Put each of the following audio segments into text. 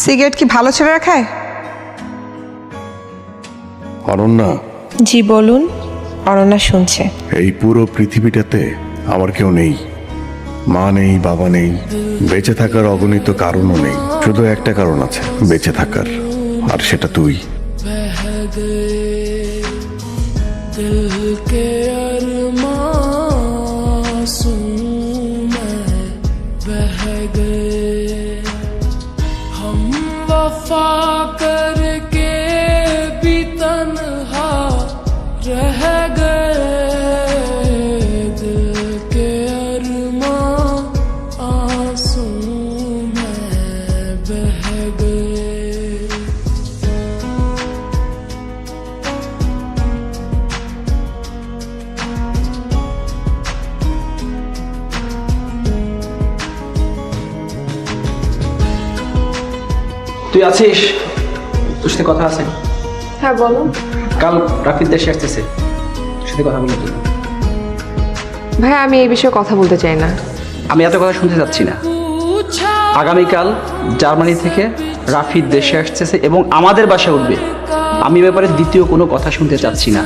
Cigarette কি ভালো ছেলেরা খায়? অনন্যা, জি বলুন। অনন্যা শুনছে। এই পুরো পৃথিবীটাতে আমার কেউ নেই। মা নেই, বাবা নেই, বেঁচে থাকার অগণিত কারণও নেই। শুধু একটা কারণ আছে বেঁচে থাকার, আর সেটা তুই। তুই আছিস? তোর সাথে কথা আছে? হ্যাঁ বলো। কাল রাফিদ দেশে আসতেছে, তোর সাথে কথা বলতে। ভাই আমি এই বিষয়ে কথা বলতে চাই না। আমি এত কথা শুনতে চাচ্ছি না। আগামীকাল জার্মানি থেকে রাফিদ দেশে আসতেছে এবং আমাদের বাসায় উঠবে। আমি ব্যাপারে দ্বিতীয় কোনো কথা শুনতে চাচ্ছি না।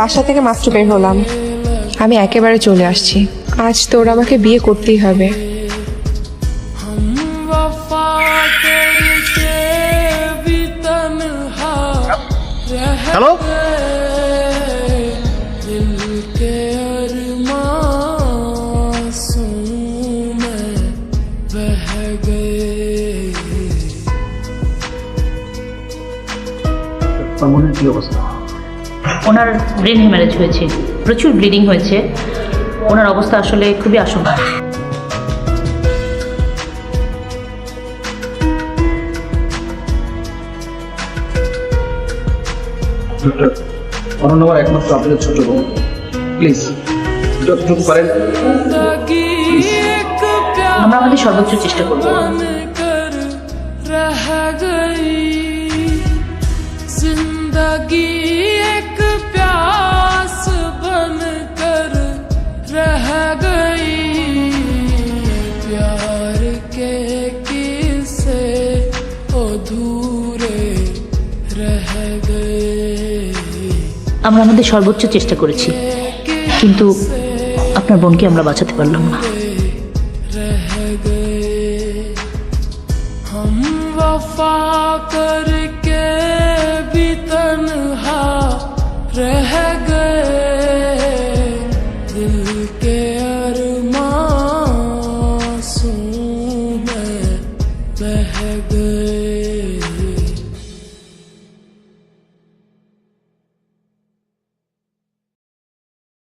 বাসা থেকে মাত্র বের হলাম, আমি একেবারে চলে আসছি। আজ তোর আমাকে বিয়ে করতেই হবে। হ্যালো, মনের কি অবস্থা? ওনার ব্রেন হ্যামারেজ হয়েছে, প্রচুর ব্লিডিং হয়েছে। ওনার অবস্থা আসলে খুবই আশঙ্কা। অনন্যার একমাত্র আপনাদের ছোট বোন, প্লিজ যতটুকু পারেন আমরা আমাদের সর্বোচ্চ চেষ্টা করব। আমরা আমাদের সর্বোচ্চ চেষ্টা করেছি, কিন্তু আপনার বোনকে আমরা বাঁচাতে পারলাম না। रह गए दिल के अरमान।